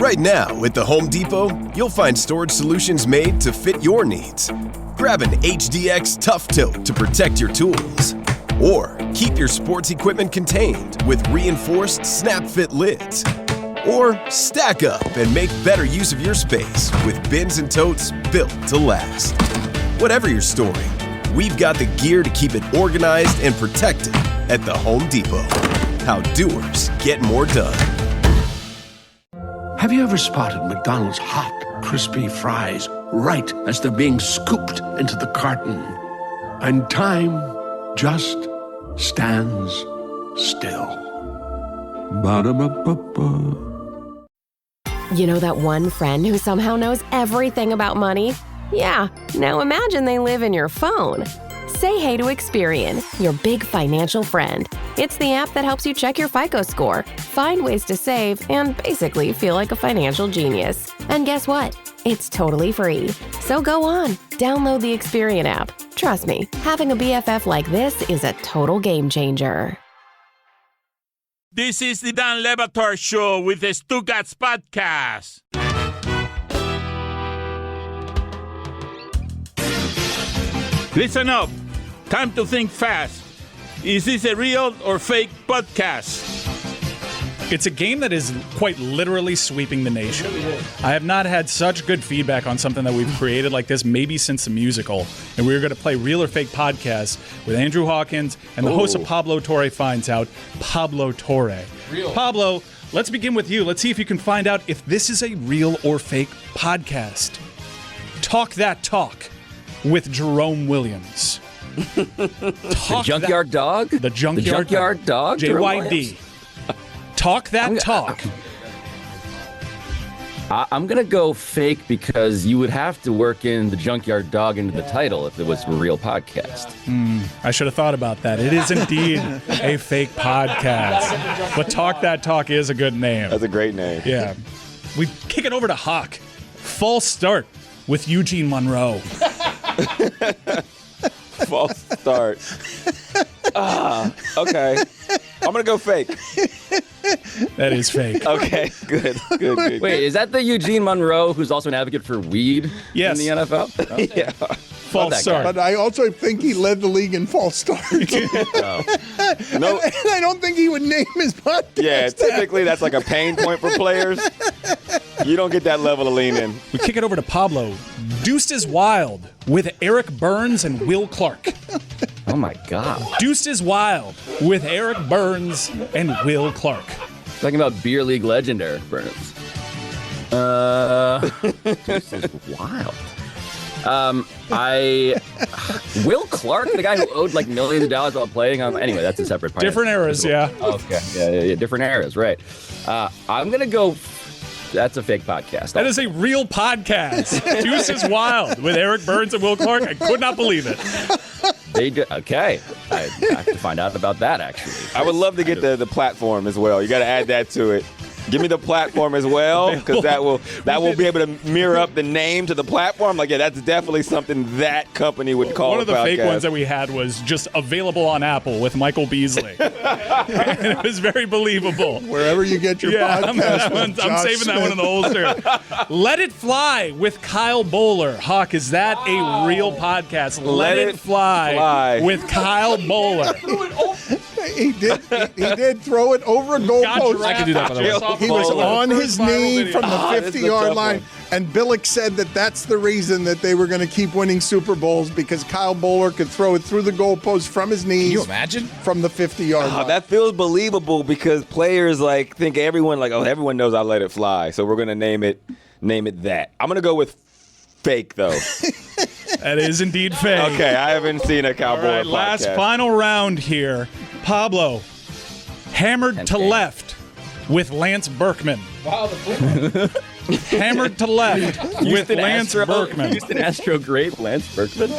Right now, at the Home Depot, you'll find storage solutions made to fit your needs. Grab an HDX Tough Tilt to protect your tools. Or keep your sports equipment contained with reinforced snap-fit lids. Or stack up and make better use of your space with bins and totes built to last. Whatever you're storing, we've got the gear to keep it organized and protected at the Home Depot. How doers get more done. Have you ever spotted McDonald's hot, crispy fries right as they're being scooped into the carton? And time just stands still. Ba-da-ba-ba-ba. You know that one friend who somehow knows everything about money? Yeah, now imagine they live in your phone. Say hey to Experian, your big financial friend. It's the app that helps you check your FICO score, find ways to save, and basically feel like a financial genius. And guess what? It's totally free. So go on, download the Experian app. Trust me, having a BFF like this is a total game changer. This is the Dan Le Batard Show with the Stugotz podcast. Listen up. Time to think fast. Is this a real or fake podcast? It's a game that is quite literally sweeping the nation. I have not had such good feedback on something that we've created like this, maybe since the musical. And we're going to play Real or Fake podcast with Andrew Hawkins and the host of Pablo Torre Finds Out, Pablo Torre. Real. Pablo, let's begin with you. Let's see if you can find out if this is a real or fake podcast. Talk That Talk with Jerome Williams. The Junkyard Dog? The Junkyard Dog? JYD. Talk That Talk. I'm going to go fake because you would have to work in the Junkyard Dog into the title if it was a real podcast. I should have thought about that. It is indeed a fake podcast. But Talk That Talk is a good name. That's a great name. Yeah. We kick it over to Hawk. False start with Eugene Monroe. False start. Okay. I'm going to go fake. That is fake. Okay, good. Wait, is that the Eugene Monroe who's also an advocate for weed Yes. in the NFL? Okay. Yeah. False start. But I also think he led the league in false starts. No. And I don't think he would name his podcast. Yeah, typically that's like a pain point for players. You don't get that level of lean in. We kick it over to Pablo. Deuced is Wild with Eric Burns and Will Clark. Oh, my God. Deuced is Wild with Eric Burns and Will Clark. Talking about beer league legend Eric Burns. This is wild. Will Clark, the guy who owed like millions of dollars while playing on. Anyway, that's a separate part. Different eras, yeah. Okay, yeah, different eras, right? I'm gonna go. That's a fake podcast. That is a real podcast. Deuce is Wild with Eric Burns and Will Clark. I could not believe it. They do. Okay, I have to find out about that actually. I would love to get the platform as well. You got to add that to it. Give me the platform as well, because that will be able to mirror up the name to the platform. Like, yeah, that's definitely something that company would call One a of the podcast. fake ones that we had was just available on Apple with Michael Beasley. And it was very believable. Wherever you get your podcast. I'm saving that one in the holster. Let It Fly with Kyle Boller. Hawk, is that a real podcast? Let It Fly with Kyle Boller. He did throw it over a goalpost. I could do that, by the way. He was on his knee video. from the 50-yard line, and Billick said that's the reason that they were going to keep winning Super Bowls, because Kyle Boller could throw it through the goalpost from his knees. Can you imagine? From the 50-yard line. That feels believable, because players think everyone everyone knows I let it fly, so we're going to name it that. I'm going to go with fake, though. That is indeed fake. Okay, I haven't seen a Kyle Boller podcast. Last final round here. Pablo, Hammered to Left with Lance Berkman. Wow, Hammered to Left with Lance Berkman. Houston Astro great Lance Berkman.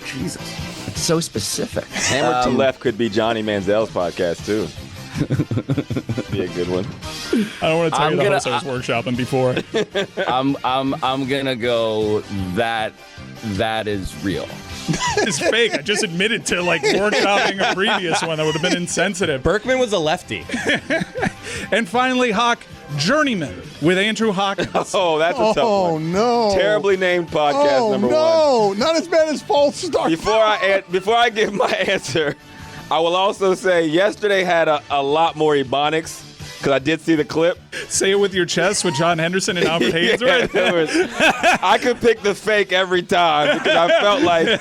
Jesus, it's so specific. Hammered to Left could be Johnny Manziel's podcast too. Be a good one. I don't want to tell you the host I was workshopping before. I'm gonna go that is real. It's fake. I just admitted to workshopping a previous one that would have been insensitive. Berkman was a lefty. And finally, Hawk, Journeyman with Andrew Hawkins. Oh, that's a tough one. Oh, no. Terribly named podcast number one. Oh, no. Not as bad as False Start. Before I give my answer, I will also say yesterday had a lot more Ebonics because I did see the clip. Say it with your chest with John Henderson and Albert Haynes, right? I could pick the fake every time because I felt like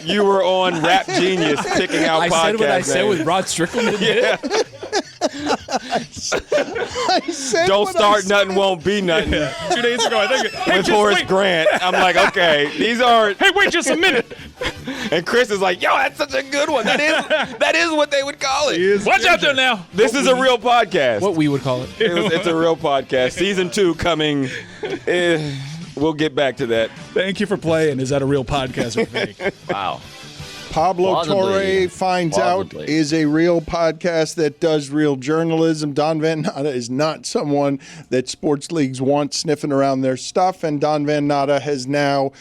you were on Rap Genius picking out podcasts. I said what I said with Rod Strickland. Yeah. Don't start nothing, won't be nothing. 2 days ago, I think. With Horace Grant. I'm like, okay, these aren't. Hey, wait just a minute. And Chris is like, yo, that's such a good one. That is what they would call it. Watch out there now. This is a real podcast. What we would call it. It's a real podcast. Season 2 coming. We'll get back to that. Thank you for playing. Is that a real podcast or fake? Wow. Pablo Torre finds out is a real podcast that does real journalism. Don Van Natta is not someone that sports leagues want sniffing around their stuff, and Don Van Natta has now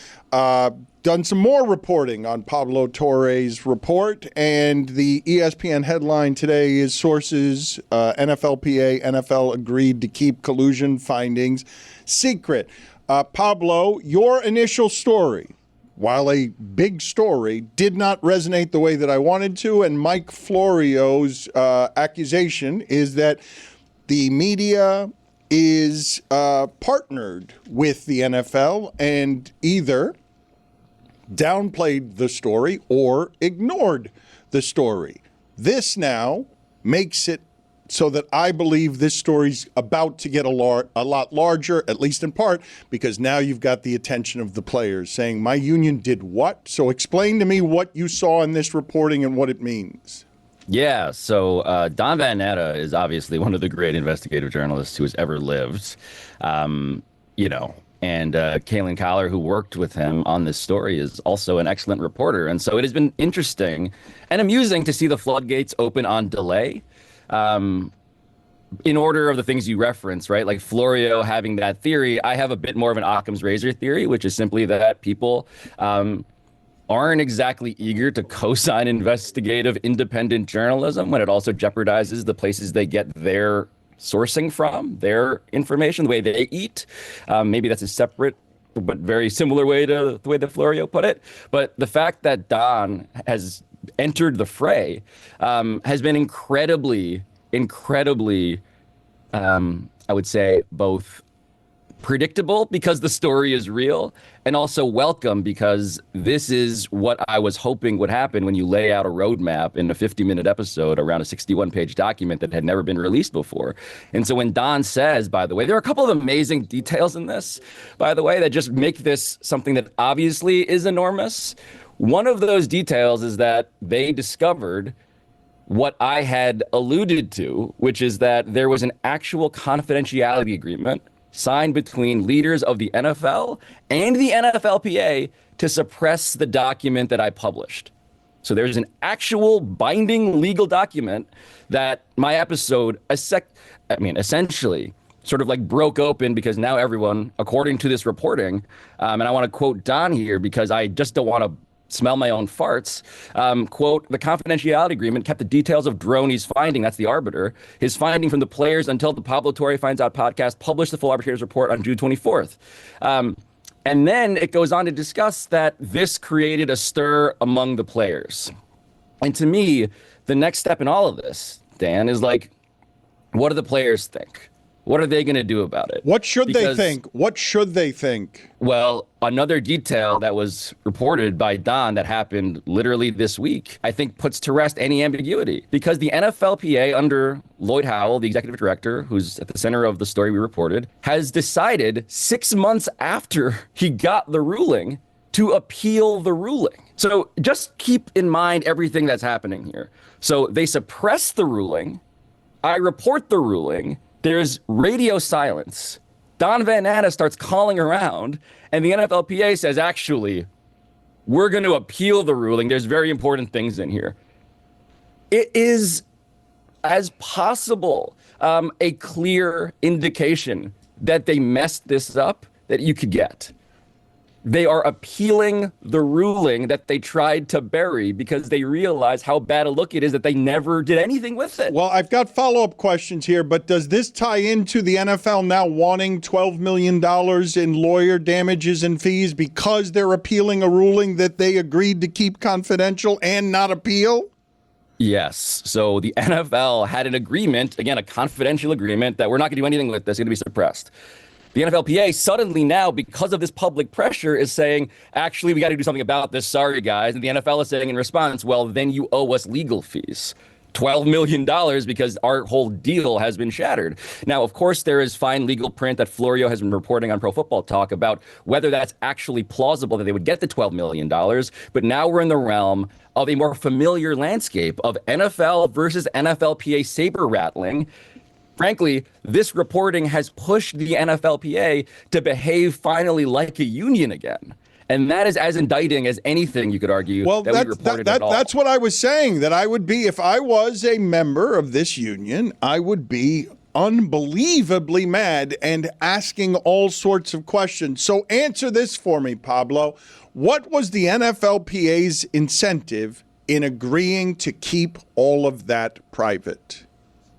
done some more reporting on Pablo Torre's report, and the ESPN headline today is sources, NFLPA, NFL agreed to keep collusion findings secret. Pablo, your initial story, while a big story, did not resonate the way that I wanted to, and Mike Florio's accusation is that the media is partnered with the NFL and either downplayed the story or ignored the story. This now makes it so that I believe this story's about to get a lot larger, at least in part, because now you've got the attention of the players saying, my union did what? So explain to me what you saw in this reporting and what it means. Yeah, so Don Van Natta is obviously one of the great investigative journalists who has ever lived, and Kalen Collar, who worked with him on this story, is also an excellent reporter. And so it has been interesting and amusing to see the floodgates open on delay. In order of the things you reference, right? Like Florio having that theory, I have a bit more of an Occam's razor theory, which is simply that people aren't exactly eager to co-sign investigative independent journalism when it also jeopardizes the places they get their sourcing from, their information, the way they eat. Maybe that's a separate but very similar way to the way that Florio put it. But the fact that Don has entered the fray has been incredibly, I would say, both predictable because the story is real and also welcome because this is what I was hoping would happen when you lay out a roadmap in a 50-minute episode around a 61-page document that had never been released before. And so when Don says, by the way, there are a couple of amazing details in this, by the way, that just make this something that obviously is enormous. One of those details is that they discovered what I had alluded to, which is that there was an actual confidentiality agreement signed between leaders of the NFL and the NFLPA to suppress the document that I published. So there's an actual binding legal document that my episode, essentially sort of like broke open because now everyone, according to this reporting, and I want to quote Don here because I just don't want to smell my own farts, quote, the confidentiality agreement kept the details of Droney's finding, that's the arbiter, his finding from the players until the Pablo Torre Finds Out podcast published the full arbitrator's report on June 24th. And then it goes on to discuss that this created a stir among the players. And to me, the next step in all of this, Dan, is like, what do the players think? What are they going to do about it? What should they think? What should they think? Well, another detail that was reported by Don that happened literally this week, I think puts to rest any ambiguity. Because the NFLPA under Lloyd Howell, the executive director, who's at the center of the story we reported, has decided 6 months after he got the ruling to appeal the ruling. So just keep in mind everything that's happening here. So they suppress the ruling. I report the ruling. There's radio silence. Don Van Natta starts calling around, and the NFLPA says, actually, we're going to appeal the ruling. There's very important things in here. It is, as possible, a clear indication that they messed this up that you could get. They are appealing the ruling that they tried to bury because they realize how bad a look it is that they never did anything with it. Well, I've got follow-up questions here, but does this tie into the NFL now wanting $12 million in lawyer damages and fees because they're appealing a ruling that they agreed to keep confidential and not appeal? Yes. So the NFL had an agreement, again, a confidential agreement, that we're not going to do anything with this. It's going to be suppressed. The NFLPA suddenly now, because of this public pressure, is saying, actually, we got to do something about this. Sorry, guys. And the NFL is saying in response, well, then you owe us legal fees. $12 million because our whole deal has been shattered. Now, of course, there is fine legal print that Florio has been reporting on Pro Football Talk about whether that's actually plausible that they would get the $12 million. But now we're in the realm of a more familiar landscape of NFL versus NFLPA saber rattling. Frankly, this reporting has pushed the NFLPA to behave finally like a union again. And that is as indicting as anything you could argue that we reported at all. That's what I was saying, that I would be, if I was a member of this union, I would be unbelievably mad and asking all sorts of questions. So answer this for me, Pablo. What was the NFLPA's incentive in agreeing to keep all of that private?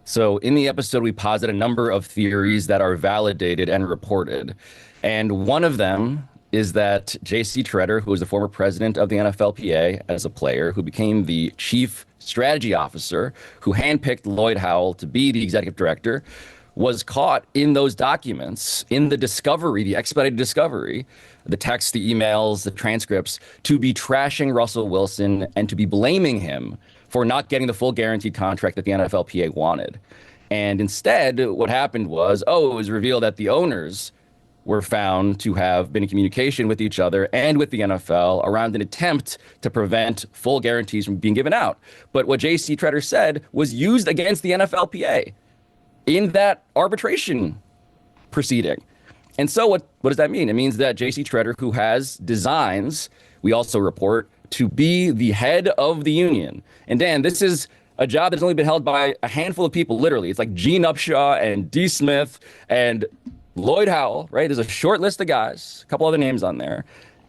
So in the episode, we posit a number of theories that are validated and reported. And one of them is that J.C. Tretter, who was the former president of the NFLPA as a player, who became the chief strategy officer, who handpicked Lloyd Howell to be the executive director, was caught in those documents, in the discovery, the expedited discovery, the texts, the emails, the transcripts, to be trashing Russell Wilson and to be blaming him for not getting the full guaranteed contract that the NFLPA wanted. And instead, what happened was, it was revealed that the owners were found to have been in communication with each other and with the NFL around an attempt to prevent full guarantees from being given out. But what J.C. Tretter said was used against the NFLPA in that arbitration proceeding. And so what does that mean? It means that J.C. Tretter, who has designs, we also report, to be the head of the union. And Dan, this is a job that's only been held by a handful of people, literally. It's like Gene Upshaw and D. Smith and Lloyd Howell, right? There's a short list of guys, a couple other names on there.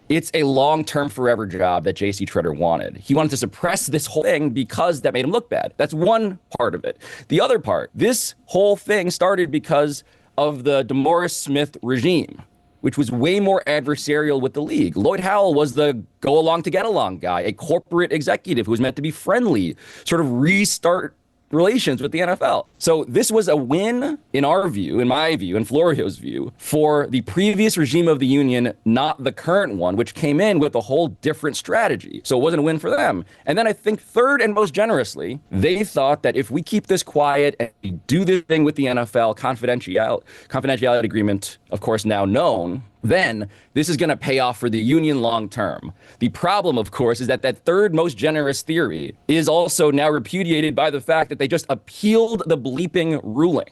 It's a long-term, forever job that J.C. Tretter wanted. He wanted to suppress this whole thing because that made him look bad. That's one part of it. The other part, this whole thing started because of the DeMaurice Smith regime, which was way more adversarial with the league. Lloyd Howell was the go-along to get-along guy, a corporate executive who was meant to be friendly, sort of restart relations with the NFL. So this was a win, in our view, in my view, in Florio's view, for the previous regime of the union, not the current one, which came in with a whole different strategy. So it wasn't a win for them. And then I think third and most generously, they thought that if we keep this quiet and we do this thing with the NFL, confidentiality agreement, of course, now known, then this is going to pay off for the union long term. The problem, of course, is that that third most generous theory is also now repudiated by the fact that they just appealed the bleeping ruling.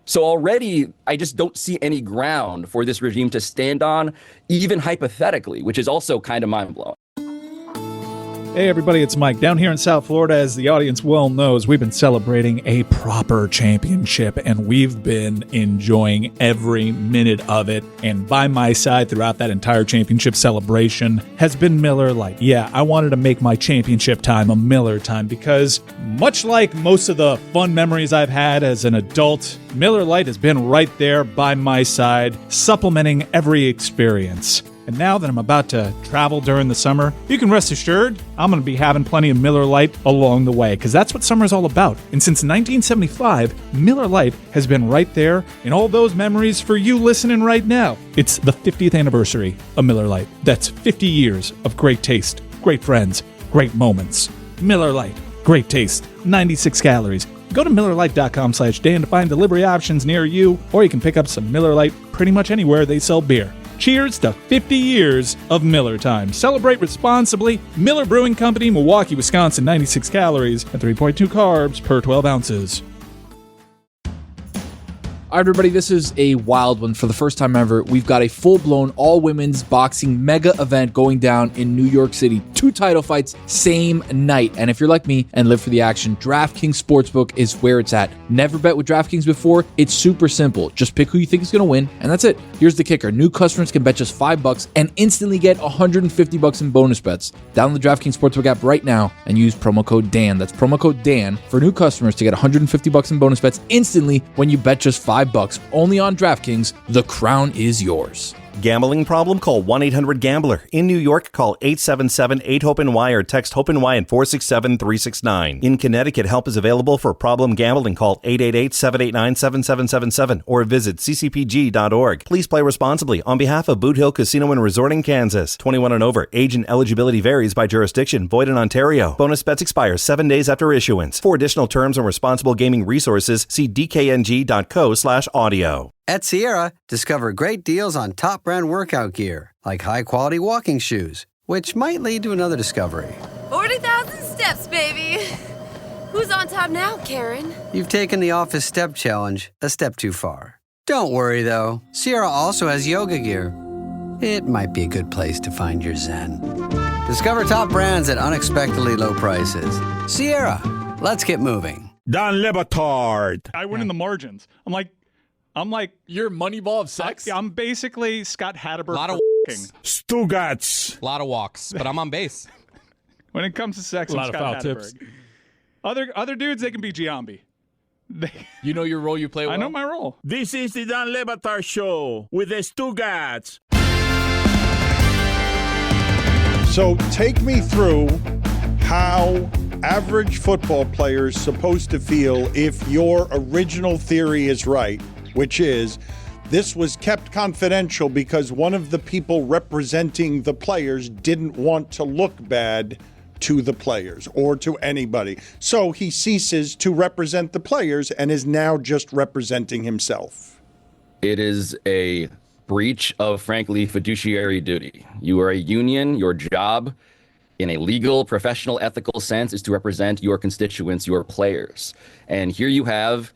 So already, I just don't see any ground for this regime to stand on, even hypothetically, which is also kind of mind-blowing. Hey everybody, it's Mike. Down here in South Florida, as the audience well knows, we've been celebrating a proper championship, and we've been enjoying every minute of it. And by my side throughout that entire championship celebration has been Miller Lite. Yeah, I wanted to make my championship time a Miller time because much like most of the fun memories I've had as an adult, Miller Lite has been right there by my side, supplementing every experience. And now that I'm about to travel during the summer, you can rest assured I'm going to be having plenty of Miller Lite along the way, because that's what summer's all about. And since 1975, Miller Lite has been right there in all those memories for you listening right now. It's the 50th anniversary of Miller Lite. That's 50 years of great taste, great friends, great moments. Miller Lite, great taste, 96 calories. Go to MillerLite.com/Dan to find delivery options near you, or you can pick up some Miller Lite pretty much anywhere they sell beer. Cheers to 50 years of Miller time. Celebrate responsibly. Miller Brewing Company, Milwaukee, Wisconsin, 96 calories and 3.2 carbs per 12 ounces. All right, everybody, this is a wild one. For the first time ever, we've got a full-blown all-women's boxing mega event going down in New York City. 2 title fights, same night. And if you're like me and live for the action, DraftKings Sportsbook is where it's at. Never bet with DraftKings before? It's super simple. Just pick who you think is going to win, and that's it. Here's the kicker. New customers can bet just $5 and instantly get $150 in bonus bets. Download the DraftKings Sportsbook app right now and use promo code Dan. That's promo code Dan for new customers to get $150 in bonus bets instantly when you bet just $5. Only on DraftKings. The crown is yours. Gambling problem? Call 1-800-GAMBLER. In New York, call 877-8-HOPE-NY or text HOPE-NY at 467-369. In Connecticut, help is available for problem gambling. Call 888-789-7777 or visit ccpg.org. Please play responsibly. On behalf of Boot Hill Casino and Resort in Kansas. 21 and over. Age and eligibility varies by jurisdiction. Void in Ontario. Bonus bets expire 7 days after issuance. For additional terms and responsible gaming resources, see dkng.co/audio. At Sierra, discover great deals on top brand workout gear, like high-quality walking shoes, which might lead to another discovery. 40,000 steps, baby. Who's on top now, Karen? You've taken the office step challenge a step too far. Don't worry, though. Sierra also has yoga gear. It might be a good place to find your zen. Discover top brands at unexpectedly low prices. Sierra, let's get moving. Dan Le Batard. I win in the margins. I'm like, you're Moneyball of sex. I'm basically Scott Hatteberg. A lot of Stugotz. A lot of walks, but I'm on base. When it comes to sex, A I'm lot of Scott foul Hatteberg. tips. Other dudes, they can be Giambi. You know your role, you play well? I know my role. This is the Dan Le Batard Show with the Stugotz. So take me through how average football players supposed to feel if your original theory is right, which is this was kept confidential because one of the people representing the players didn't want to look bad to the players or to anybody. So he ceases to represent the players and is now just representing himself. It is a breach of, frankly, fiduciary duty. You are a union. Your job in a legal, professional, ethical sense is to represent your constituents, your players. And here you have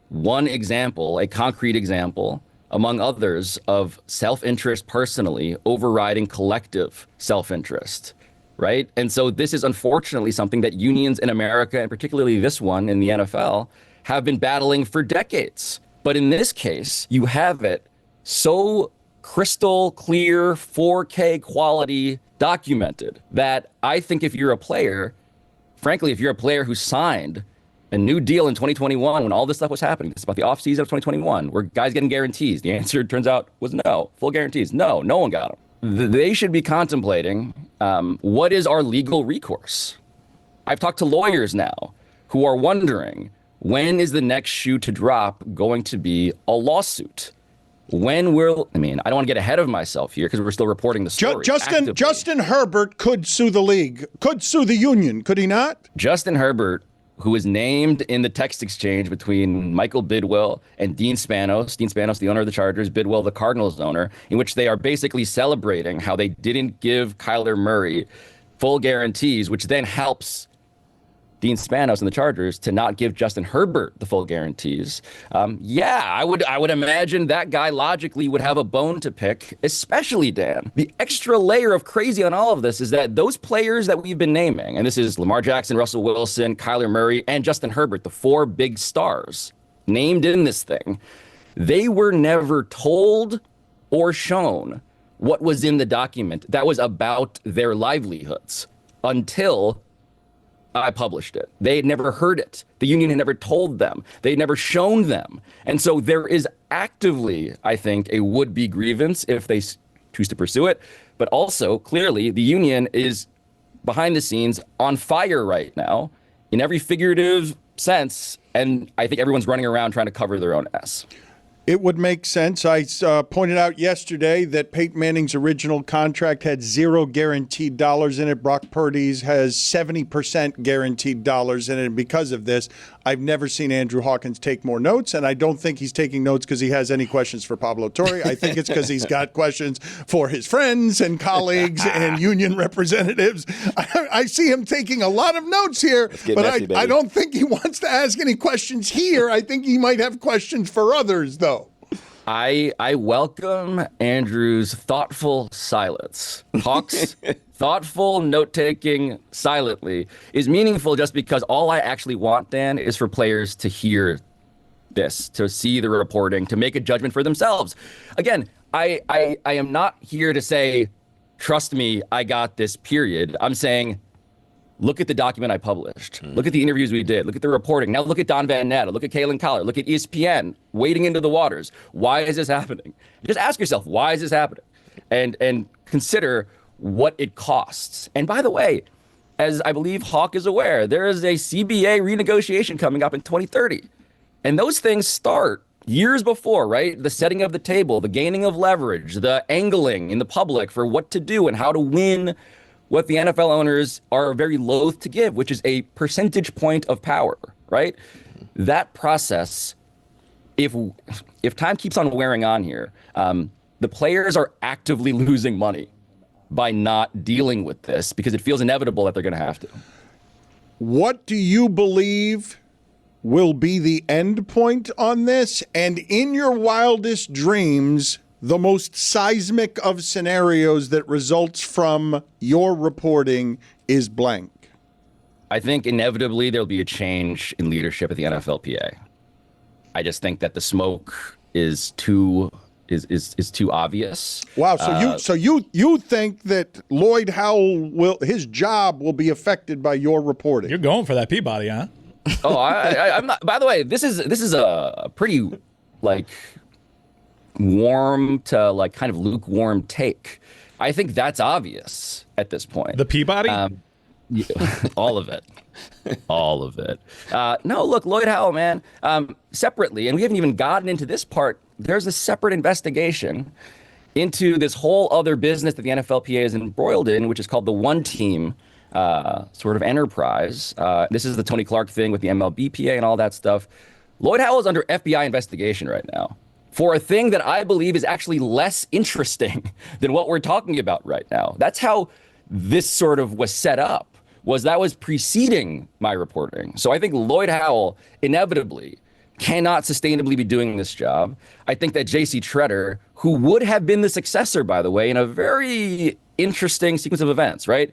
one example, a concrete example, among others, of self-interest personally overriding collective self-interest, right? And so this is unfortunately something that unions in America, and particularly this one in the NFL, have been battling for decades. But in this case, you have it so crystal clear, 4K quality documented that I think if you're a player, frankly, if you're a player who signed a new deal in 2021 when all this stuff was happening, this is about the offseason of 2021, where guys getting guarantees. The answer, turns out, was no. Full guarantees. No one got them. They should be contemplating what is our legal recourse. I've talked to lawyers now who are wondering, when is the next shoe to drop going to be a lawsuit? When will, I don't want to get ahead of myself here because we're still reporting the story. Justin Herbert could sue the league, could sue the union, could he not? Justin Herbert, who is named in the text exchange between Michael Bidwill and Dean Spanos, the owner of the Chargers, Bidwill, the Cardinals owner, in which they are basically celebrating how they didn't give Kyler Murray full guarantees, which then helps Dean Spanos and the Chargers to not give Justin Herbert the full guarantees. I would imagine that guy logically would have a bone to pick, especially Dan. The extra layer of crazy on all of this is that those players that we've been naming, and this is Lamar Jackson, Russell Wilson, Kyler Murray, and Justin Herbert, the 4 big stars named in this thing, they were never told or shown what was in the document that was about their livelihoods until I published it. They had never heard it. The union had never told them. They had never shown them. And so there is actively, I think, a would-be grievance if they choose to pursue it. But also, clearly, the union is behind the scenes on fire right now in every figurative sense. And I think everyone's running around trying to cover their own ass. It would make sense. I pointed out yesterday that Peyton Manning's original contract had 0 guaranteed dollars in it. Brock Purdy's has 70% guaranteed dollars in it. And because of this, I've never seen Andrew Hawkins take more notes, and I don't think he's taking notes because he has any questions for Pablo Torre. I think it's because he's got questions for his friends and colleagues and union representatives. I see him taking a lot of notes here, but messy, I don't think he wants to ask any questions here. I think he might have questions for others, though. I welcome Andrew's thoughtful silence. Hawk's thoughtful note-taking silently is meaningful just because all I actually want, Dan, is for players to hear this, to see the reporting, to make a judgment for themselves. Again, I am not here to say, trust me, I got this, period. I'm saying, look at the document I published. Look at the interviews we did. Look at the reporting. Now look at Don Van Natta. Look at Kalen Collar. Look at ESPN wading into the waters. Why is this happening? Just ask yourself, why is this happening? And consider what it costs. And by the way, as I believe Hawk is aware, there is a CBA renegotiation coming up in 2030. And those things start years before, right? The setting of the table, the gaining of leverage, the angling in the public for what to do and how to win what the NFL owners are very loath to give, which is a percentage point of power, right? That process, if time keeps on wearing on here, the players are actively losing money by not dealing with this because it feels inevitable that they're going to have to. What do you believe will be the end point on this? And in your wildest dreams, the most seismic of scenarios that results from your reporting is blank? I think inevitably there'll be a change in leadership at the NFLPA. I just think that the smoke is too obvious. Wow. So you think that Lloyd Howell his job will be affected by your reporting? You're going for that Peabody, huh? Oh, I'm not. By the way, this is a pretty warm to kind of lukewarm take. I think that's obvious at this point. The Peabody? All of it. All of it. No, look, Lloyd Howell, man, separately, and we haven't even gotten into this part, there's a separate investigation into this whole other business that the NFLPA is embroiled in, which is called the One Team sort of enterprise. This is the Tony Clark thing with the MLBPA and all that stuff. Lloyd Howell is under FBI investigation right now for a thing that I believe is actually less interesting than what we're talking about right now. That's how this sort of was set up, that was preceding my reporting. So I think Lloyd Howell inevitably cannot sustainably be doing this job. I think that J.C. Tretter, who would have been the successor, by the way, in a very interesting sequence of events, right?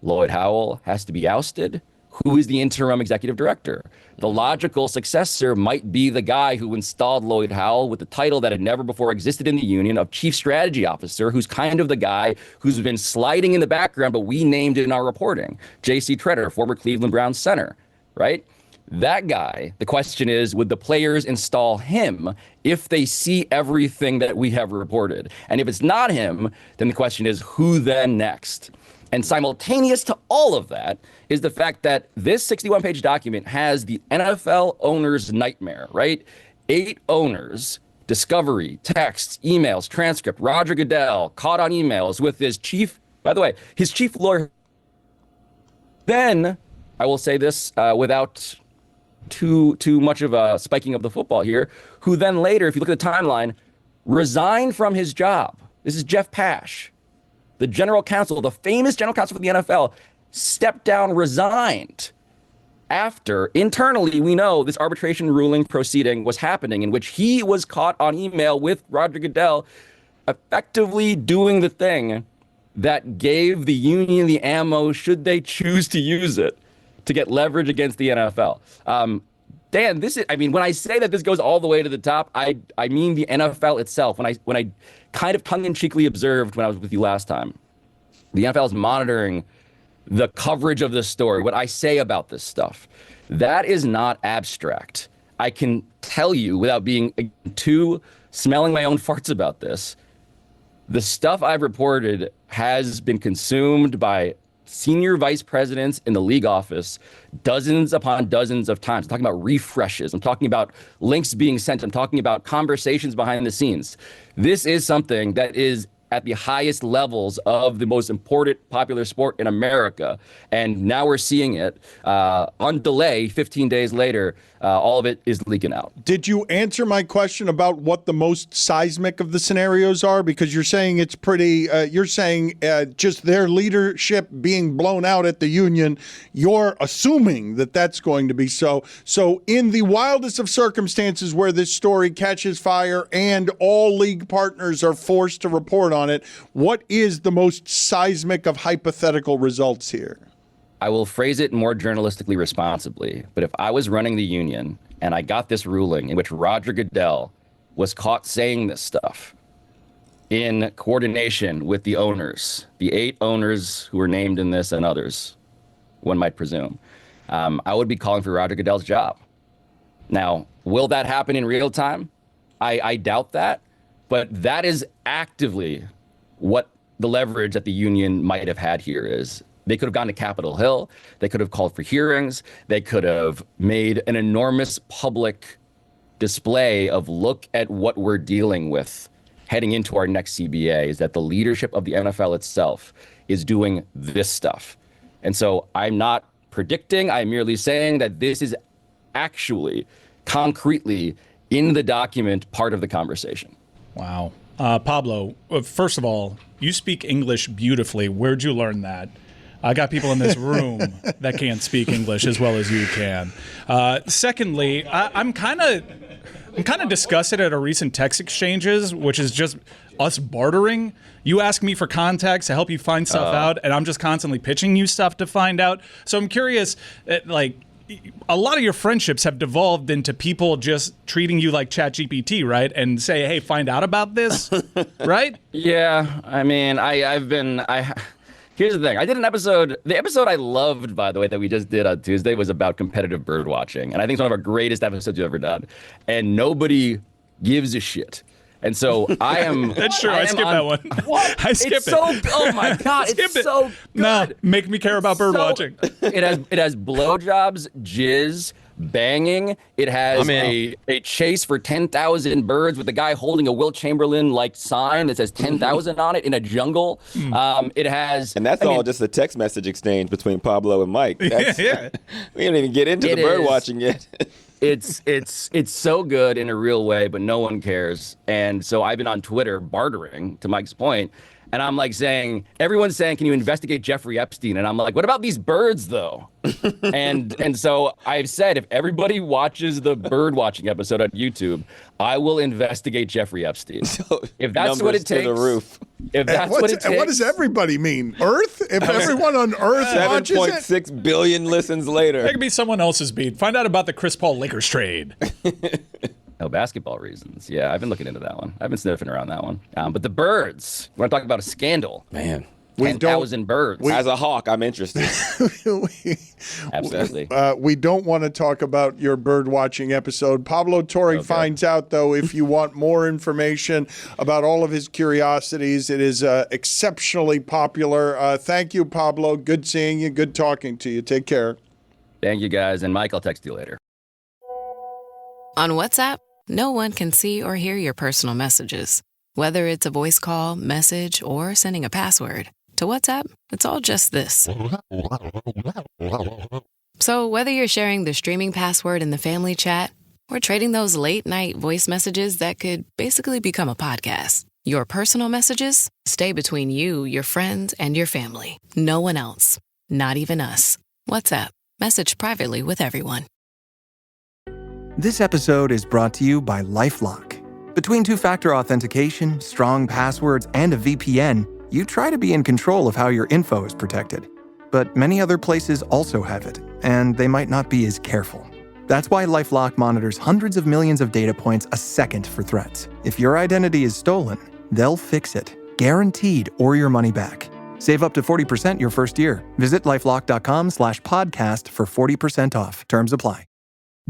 Lloyd Howell has to be ousted. Who is the interim executive director? The logical successor might be the guy who installed Lloyd Howell with the title that had never before existed in the union of Chief Strategy Officer, who's kind of the guy who's been sliding in the background, but we named it in our reporting. J.C. Tretter, former Cleveland Browns center, right? That guy, the question is, would the players install him if they see everything that we have reported? And if it's not him, then the question is, who then next? And simultaneous to all of that is the fact that this 61-page document has the NFL owner's nightmare, right? 8 owners, discovery, texts, emails, transcript, Roger Goodell caught on emails with his chief, by the way, his chief lawyer. Then, I will say this without too much of a spiking of the football here, who then later, if you look at the timeline, resigned from his job. This is Jeff Pash. The general counsel, the famous general counsel for the NFL, stepped down, resigned after internally we know this arbitration ruling proceeding was happening in which he was caught on email with Roger Goodell, effectively doing the thing that gave the union the ammo should they choose to use it to get leverage against the NFL. Dan, when I say that this goes all the way to the top, I mean the NFL itself. When I kind of tongue-in-cheekly observed when I was with you last time, the NFL is monitoring the coverage of this story, what I say about this stuff. That is not abstract. I can tell you without being too smelling my own farts about this, the stuff I've reported has been consumed by senior vice presidents in the league office dozens upon dozens of times. I'm talking about refreshes. I'm talking about links being sent. I'm talking about conversations behind the scenes. This is something that is at the highest levels of the most important popular sport in America. And now we're seeing it on delay 15 days later. All of it is leaking out. Did you answer my question about what the most seismic of the scenarios are? Because you're saying it's pretty, you're saying just their leadership being blown out at the union. You're assuming that that's going to be so. So in the wildest of circumstances where this story catches fire and all league partners are forced to report on it, what is the most seismic of hypothetical results here? I will phrase it more journalistically responsibly, but if I was running the union and I got this ruling in which Roger Goodell was caught saying this stuff in coordination with the owners, the 8 owners who were named in this and others, one might presume, I would be calling for Roger Goodell's job. Now, will that happen in real time? I doubt that, but that is actively what the leverage that the union might have had here is. They could have gone to Capitol Hill. They could have called for hearings. They could have made an enormous public display of look at what we're dealing with heading into our next CBA, is that the leadership of the NFL itself is doing this stuff. And so I'm not predicting, I'm merely saying that this is actually concretely in the document part of the conversation. Wow. Pablo, first of all, you speak English beautifully. Where'd you learn that? I got people in this room that can't speak English as well as you can. Secondly, I'm kind of disgusted at our recent text exchanges, which is just us bartering. You ask me for contacts to help you find stuff out, and I'm just constantly pitching you stuff to find out. So I'm curious, like, a lot of your friendships have devolved into people just treating you like ChatGPT, right? And say, hey, find out about this, right? Yeah, I mean, here's the thing. I did an episode. The episode I loved, by the way, that we just did on Tuesday was about competitive bird watching. And I think it's one of our greatest episodes you've ever done. And nobody gives a shit. And so I am. That's true. I skipped that one. What? I skipped it. Oh my God. It's so good. No, make me care about bird watching. It has blowjobs, jizz, banging. It has a chase for 10,000 birds with a guy holding a Wilt Chamberlain like sign that says 10,000 on it in a jungle. It has, and that's all just a text message exchange between Pablo and Mike. That's, yeah. We didn't even get into the bird watching yet. It's so good in a real way, but no one cares. And so I've been on Twitter bartering, to Mike's point, and I'm like saying, everyone's saying, can you investigate Jeffrey Epstein? And I'm like, what about these birds though? and so I've said, if everybody watches the bird watching episode on YouTube, I will investigate Jeffrey Epstein. So if that's what it takes. To the roof. If that's what it takes. And what does everybody mean? Earth? If everyone on Earth watches it? 7.6 billion listens later. It could be someone else's beat. Find out about the Chris Paul Lakers trade. Oh, basketball reasons. Yeah, I've been looking into that one. I've been sniffing around that one. But the birds, we're talking about a scandal. Man. 10,000 birds. As a hawk, I'm interested. Absolutely. We don't want to talk about your bird watching episode. Pablo Torre finds out, though, if you want more information about all of his curiosities. It is exceptionally popular. Thank you, Pablo. Good seeing you. Good talking to you. Take care. Thank you, guys. And Mike, I'll text you later. On WhatsApp, no one can see or hear your personal messages. Whether it's a voice call, message, or sending a password. To WhatsApp, it's all just this. So whether you're sharing the streaming password in the family chat or trading those late-night voice messages that could basically become a podcast, your personal messages stay between you, your friends, and your family. No one else. Not even us. WhatsApp. Message privately with everyone. This episode is brought to you by LifeLock. Between two-factor authentication, strong passwords, and a VPN, you try to be in control of how your info is protected. But many other places also have it, and they might not be as careful. That's why LifeLock monitors hundreds of millions of data points a second for threats. If your identity is stolen, they'll fix it, guaranteed, or your money back. Save up to 40% your first year. Visit LifeLock.com/podcast for 40% off. Terms apply.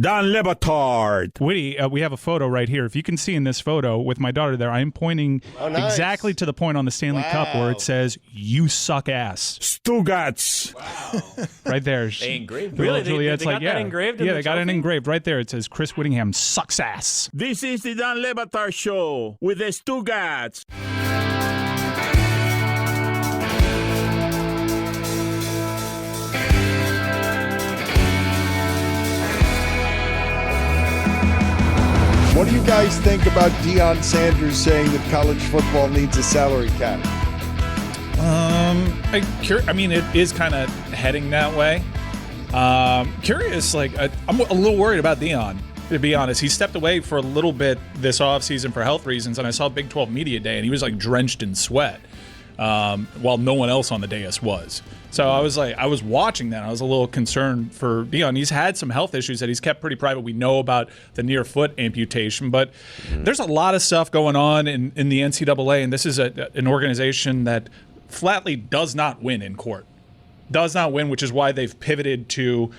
Dan Le Batard. Witty, we have a photo right here. If you can see in this photo with my daughter there, I am pointing exactly to the point on the Stanley Cup where it says, "You suck ass." Stugotz. Wow. Right there. They engraved it. Really? They got that engraved in Yeah, the they got it trophy? engraved right there. It says, "Chris Whittingham sucks ass." This is the Dan Le Batard Show with the Stugotz. What do you guys think about Deion Sanders saying that college football needs a salary cap? I mean, it is kind of heading that way. Curious, I'm a little worried about Deion, to be honest. He stepped away for a little bit this offseason for health reasons, and I saw Big 12 Media Day, and he was drenched in sweat, while no one else on the dais was. So I was watching that. I was a little concerned for Deion. He's had some health issues that he's kept pretty private. We know about the near foot amputation, but there's a lot of stuff going on in the NCAA, and this is an organization that flatly does not win in court. Does not win, which is why they've pivoted to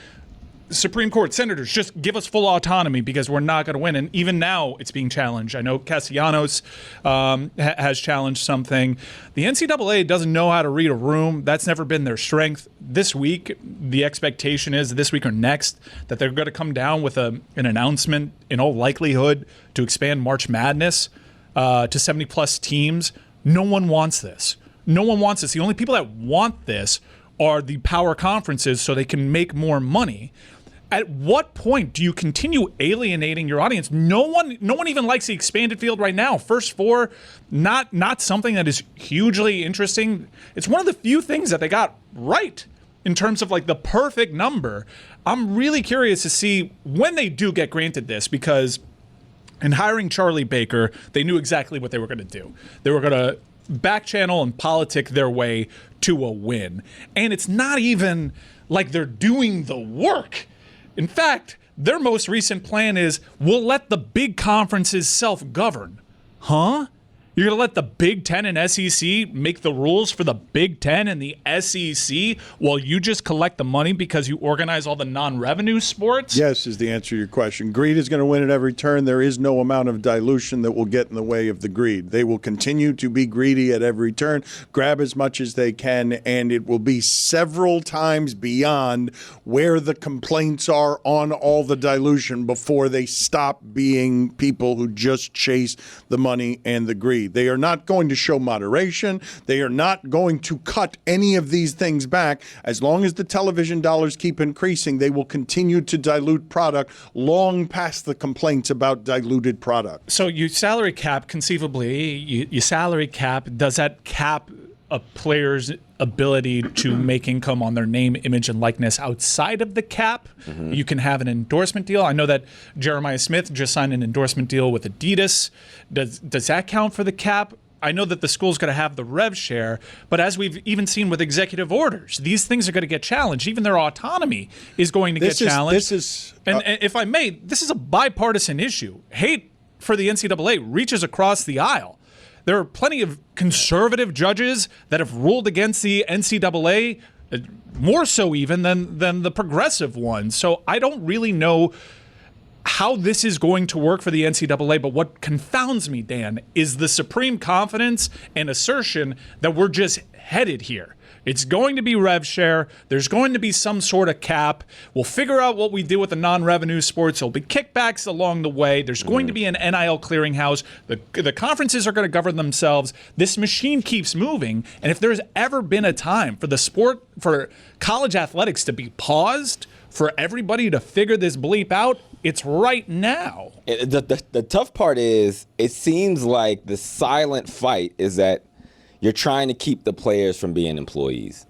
Supreme Court senators. Just give us full autonomy because we're not going to win. And even now, it's being challenged. I know Castellanos has challenged something. The NCAA doesn't know how to read a room. That's never been their strength. This week, the expectation is this week or next that they're going to come down with an announcement, in all likelihood, to expand March Madness to 70-plus teams. No one wants this. No one wants this. The only people that want this are the power conferences so they can make more money. At what point do you continue alienating your audience? No one even likes the expanded field right now. First four, not something that is hugely interesting. It's one of the few things that they got right in terms of the perfect number. I'm really curious to see when they do get granted this, because in hiring Charlie Baker, they knew exactly what they were going to do. They were going to back channel and politic their way to a win. And it's not even like they're doing the work. In fact, their most recent plan is, we'll let the big conferences self-govern. Huh? You're going to let the Big Ten and SEC make the rules for the Big Ten and the SEC while you just collect the money because you organize all the non-revenue sports? Yes, is the answer to your question. Greed is going to win at every turn. There is no amount of dilution that will get in the way of the greed. They will continue to be greedy at every turn, grab as much as they can, and it will be several times beyond where the complaints are on all the dilution before they stop being people who just chase the money and the greed. They are not going to show moderation. They are not going to cut any of these things back. As long as the television dollars keep increasing, they will continue to dilute product long past the complaints about diluted product. So you salary cap, conceivably, you salary cap, does that cap a player's ability to make income on their name, image, and likeness outside of the cap? Mm-hmm. You can have an endorsement deal. I know that Jeremiah Smith just signed an endorsement deal with Adidas. Does that count for the cap? I know that the school's going to have the rev share, but as we've even seen with executive orders, these things are going to get challenged. Even their autonomy is going to get challenged. And if I may, this is a bipartisan issue. Hate for the NCAA reaches across the aisle. There are plenty of conservative judges that have ruled against the NCAA, more so even than the progressive ones. So I don't really know how this is going to work for the NCAA, but what confounds me, Dan, is the supreme confidence and assertion that we're just headed here. It's going to be rev share. There's going to be some sort of cap. We'll figure out what we do with the non-revenue sports. There'll be kickbacks along the way. There's going to be an NIL clearinghouse. The conferences are going to govern themselves. This machine keeps moving. And if there's ever been a time for college athletics to be paused, for everybody to figure this bleep out, it's right now. The tough part is, it seems like the silent fight is that you're trying to keep the players from being employees.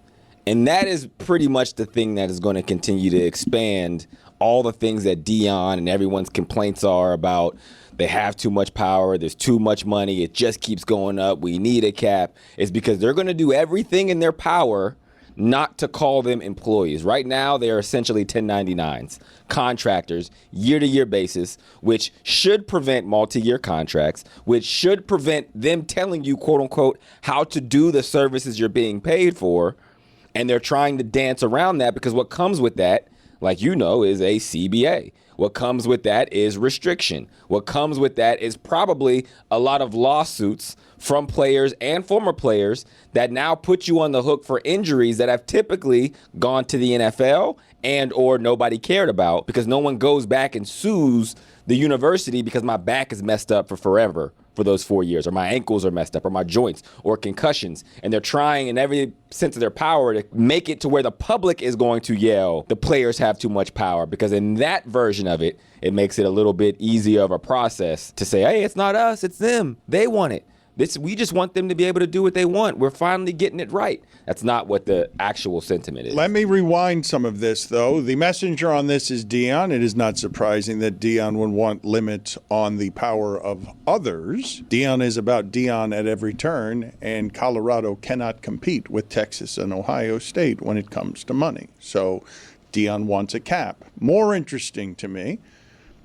And that is pretty much the thing that is going to continue to expand all the things that Deion and everyone's complaints are about. They have too much power. There's too much money. It just keeps going up. We need a cap. It's because they're going to do everything in their power not to call them employees. Right now, they are essentially 1099s, contractors, year-to-year basis, which should prevent multi-year contracts, which should prevent them telling you, quote-unquote, how to do the services you're being paid for. And they're trying to dance around that because what comes with that, like you know, is a CBA. What comes with that is restriction. What comes with that is probably a lot of lawsuits from players and former players that now put you on the hook for injuries that have typically gone to the NFL and or nobody cared about, because no one goes back and sues the university because my back is messed up for forever for those 4 years, or my ankles are messed up, or my joints, or concussions. And they're trying in every sense of their power to make it to where the public is going to yell, the players have too much power, because in that version of it, it makes it a little bit easier of a process to say, hey, it's not us, it's them. They want it. We just want them to be able to do what they want. We're finally getting it right. That's not what the actual sentiment is. Let me rewind some of this, though. The messenger on this is Deion. It is not surprising that Deion would want limits on the power of others. Deion is about Deion at every turn, and Colorado cannot compete with Texas and Ohio State when it comes to money. So Deion wants a cap. More interesting to me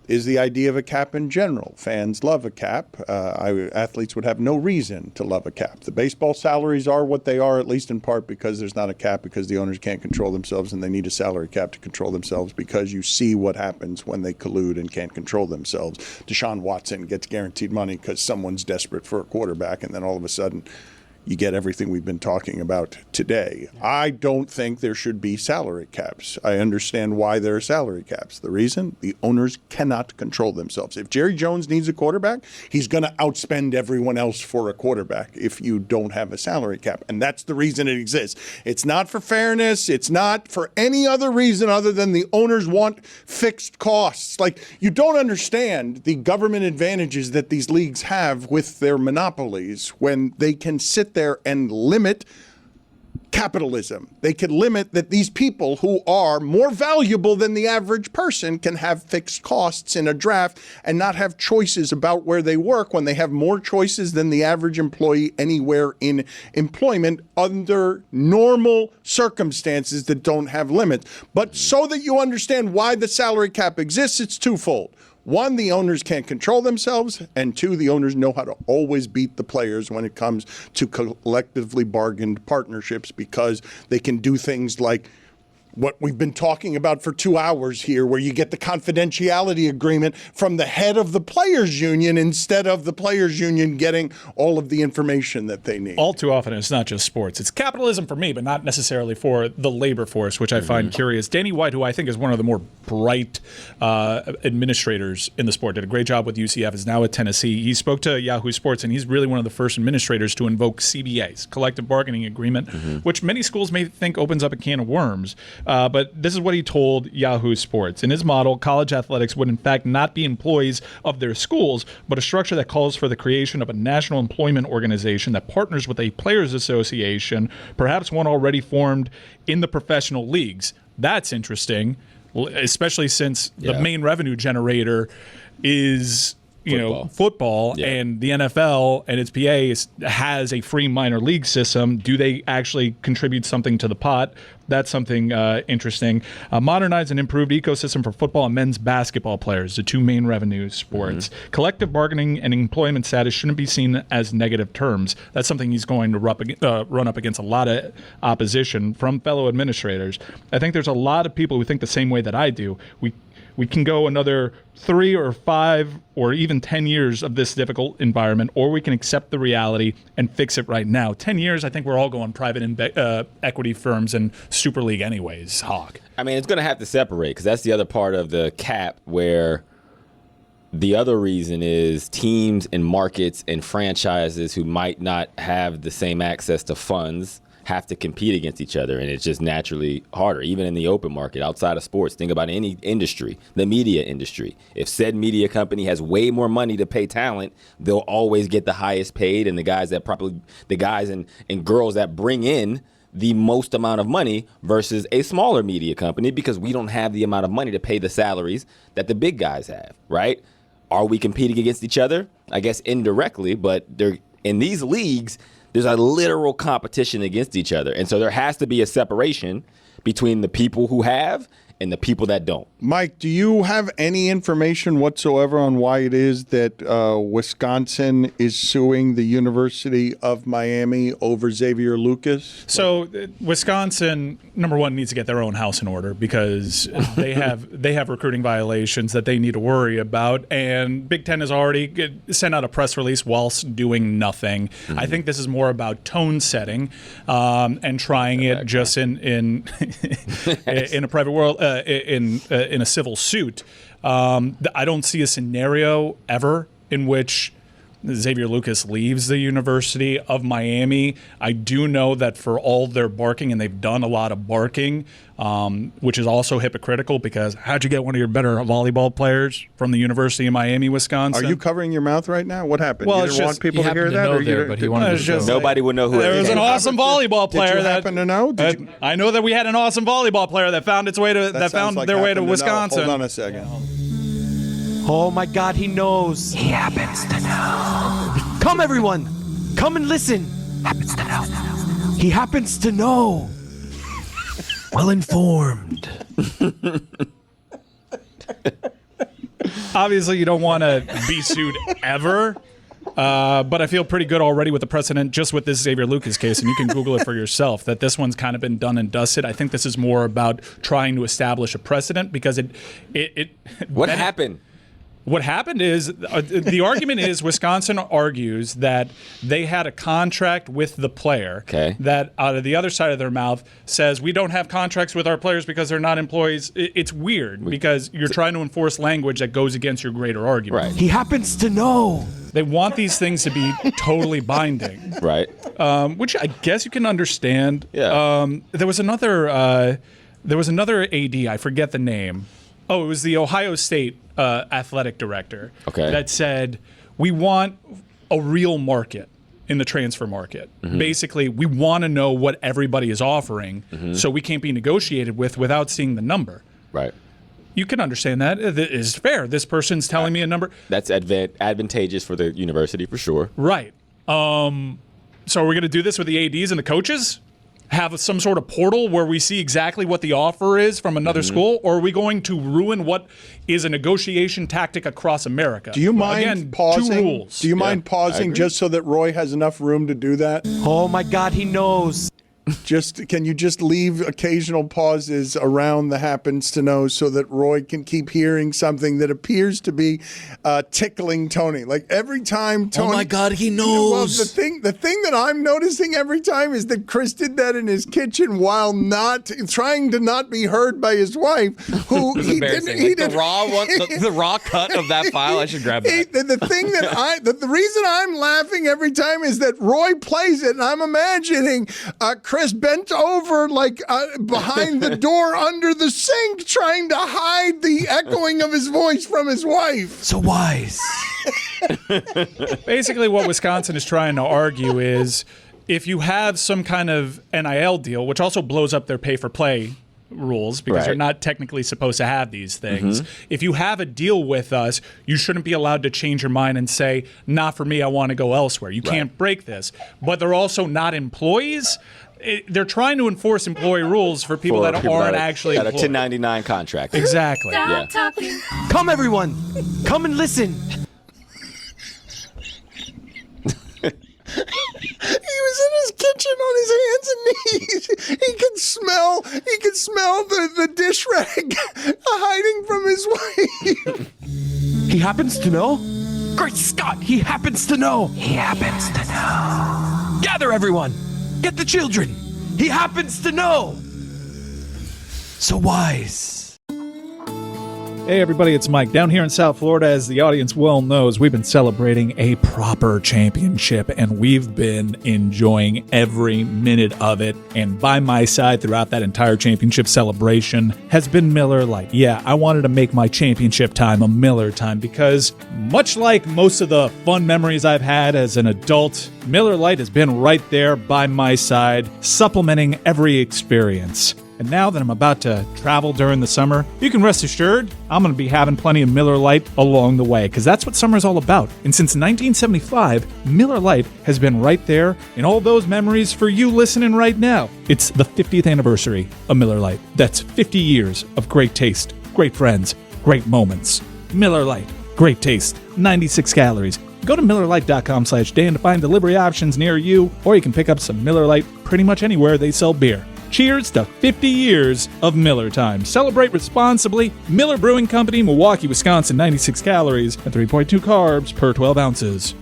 is the idea of a cap in general. Fans love a cap. Athletes would have no reason to love a cap. The baseball salaries are what they are, at least in part because there's not a cap, because the owners can't control themselves and they need a salary cap to control themselves, because you see what happens when they collude and can't control themselves. Deshaun Watson gets guaranteed money because someone's desperate for a quarterback, and then all of a sudden you get everything we've been talking about today. I don't think there should be salary caps. I understand why there are salary caps. The reason? The owners cannot control themselves. If Jerry Jones needs a quarterback, he's going to outspend everyone else for a quarterback if you don't have a salary cap. And that's the reason it exists. It's not for fairness. It's not for any other reason other than the owners want fixed costs. Like, you don't understand the government advantages that these leagues have with their monopolies when they can sit there and limit capitalism. They can limit that these people who are more valuable than the average person can have fixed costs in a draft and not have choices about where they work when they have more choices than the average employee anywhere in employment under normal circumstances that don't have limits. But so that you understand why the salary cap exists, it's twofold. One, the owners can't control themselves, and two, the owners know how to always beat the players when it comes to collectively bargained partnerships, because they can do things like what we've been talking about for 2 hours here, where you get the confidentiality agreement from the head of the players union instead of the players union getting all of the information that they need. All too often, it's not just sports. It's capitalism for me, but not necessarily for the labor force, which I find curious. Danny White, who I think is one of the more bright administrators in the sport, did a great job with UCF, is now at Tennessee. He spoke to Yahoo Sports, and he's really one of the first administrators to invoke CBAs, collective bargaining agreement, which many schools may think opens up a can of worms. But this is what he told Yahoo Sports. In his model, college athletics would in fact not be employees of their schools, but a structure that calls for the creation of a national employment organization that partners with a players association, perhaps one already formed in the professional leagues. That's interesting, especially since the main revenue generator is football, and the NFL and its PA has a free minor league system. Do they actually contribute something to the pot? That's something interesting. Modernize and improved ecosystem for football and men's basketball players, the two main revenue sports. Collective bargaining and employment status shouldn't be seen as negative terms. That's something he's going to run up against a lot of opposition from fellow administrators. I think there's a lot of people who think the same way that I do. We can go another 3 or 5 or even 10 years of this difficult environment, or we can accept the reality and fix it right now. 10 years, I think we're all going private equity firms and Super League anyways, Hawk. I mean, it's going to have to separate, because that's the other part of the cap, where the other reason is teams and markets and franchises who might not have the same access to funds have to compete against each other, and it's just naturally harder, even in the open market outside of sports. Think about any industry, the media industry. If said media company has way more money to pay talent, they'll always get the highest paid, and the guys and girls that bring in the most amount of money versus a smaller media company, because we don't have the amount of money to pay the salaries that the big guys have, right? Are we competing against each other? I guess indirectly, but in these leagues, there's a literal competition against each other. And so there has to be a separation between the people who have and the people that don't. Mike, do you have any information whatsoever on why it is that Wisconsin is suing the University of Miami over Xavier Lucas? So Wisconsin, number one, needs to get their own house in order because they have recruiting violations that they need to worry about. And Big Ten has already sent out a press release whilst doing nothing. Mm-hmm. I think this is more about tone setting and trying it just in in a private world. In a civil suit, I don't see a scenario ever in which Xavier Lucas leaves the University of Miami. I do know that for all their barking, and they've done a lot of barking, which is also hypocritical because how'd you get one of your better volleyball players from the University of Miami, Wisconsin? Are you covering your mouth right now? What happened? Well, you didn't want people to hear that? Nobody would know who there was an awesome volleyball player. Did you happen to know? I know that we had an awesome volleyball player that found their way to Wisconsin. Hold on a second. Oh my God, he knows. He happens to know. Come everyone, come and listen. Happens to know. He happens to know. Well informed. Obviously, you don't want to be sued ever. But I feel pretty good already with the precedent just with this Xavier Lucas case, and you can Google it for yourself, that this one's kind of been done and dusted. I think this is more about trying to establish a precedent because What happened? What happened is, the argument is Wisconsin argues that they had a contract with the player that out of the other side of their mouth says we don't have contracts with our players because they're not employees. It's weird because you're trying to enforce language that goes against your greater argument. Right. He happens to know. They want these things to be totally binding. Right. Which I guess you can understand. Yeah. There was another AD, I forget the name. Oh, it was the Ohio State athletic director that said, we want a real market in the transfer market. Mm-hmm. Basically, we want to know what everybody is offering, so we can't be negotiated with without seeing the number. Right. You can understand that. It is fair. This person's telling me a number. That's advantageous for the university for sure. Right. So are we going to do this with the ADs and the coaches? Have some sort of portal where we see exactly what the offer is from another school, or are we going to ruin what is a negotiation tactic across America? Do you mind pausing? 2 rules. Do you mind pausing just so that Roy has enough room to do that? Oh my God, he knows. Can you just leave occasional pauses around the happens to know so that Roy can keep hearing something that appears to be tickling Tony? Like every time Tony. Oh my God, he knows. Well, the thing that I'm noticing every time is that Chris did that in his kitchen while not trying to not be heard by his wife. Who it was he embarrassing. didn't. The raw one, the raw cut of that file. I should grab that. The reason I'm laughing every time is that Roy plays it, and I'm imagining Chris bent over behind the door under the sink trying to hide the echoing of his voice from his wife. So wise. Basically, what Wisconsin is trying to argue is if you have some kind of NIL deal, which also blows up their pay-for-play rules because you're not technically supposed to have these things. Mm-hmm. If you have a deal with us, you shouldn't be allowed to change your mind and say, not for me, I want to go elsewhere. You can't break this. But they're also not employees. They're trying to enforce employee rules for people that aren't actually got a employed. 1099 contract. Exactly. Come everyone, come and listen. He was in his kitchen on his hands and knees. He could smell the dish rag hiding from his wife. He happens to know? Great Scott, he happens to know. He happens to know. Gather everyone. Get the children. He happens to know. So wise. Hey everybody, it's Mike. Down here in South Florida, as the audience well knows, we've been celebrating a proper championship, and we've been enjoying every minute of it. And by my side throughout that entire championship celebration has been Miller Lite. Yeah, I wanted to make my championship time a Miller time because much like most of the fun memories I've had as an adult, Miller Lite has been right there by my side, supplementing every experience. And now that I'm about to travel during the summer, you can rest assured I'm going to be having plenty of Miller Lite along the way, because that's what summer's all about. And since 1975, Miller Lite has been right there in all those memories for you listening right now. It's the 50th anniversary of Miller Lite. That's 50 years of great taste, great friends, great moments. Miller Lite, great taste, 96 calories. Go to MillerLite.com/Dan to find delivery options near you, or you can pick up some Miller Lite pretty much anywhere they sell beer. Cheers to 50 years of Miller time. Celebrate responsibly. Miller Brewing Company, Milwaukee, Wisconsin, 96 calories and 3.2 carbs per 12 ounces.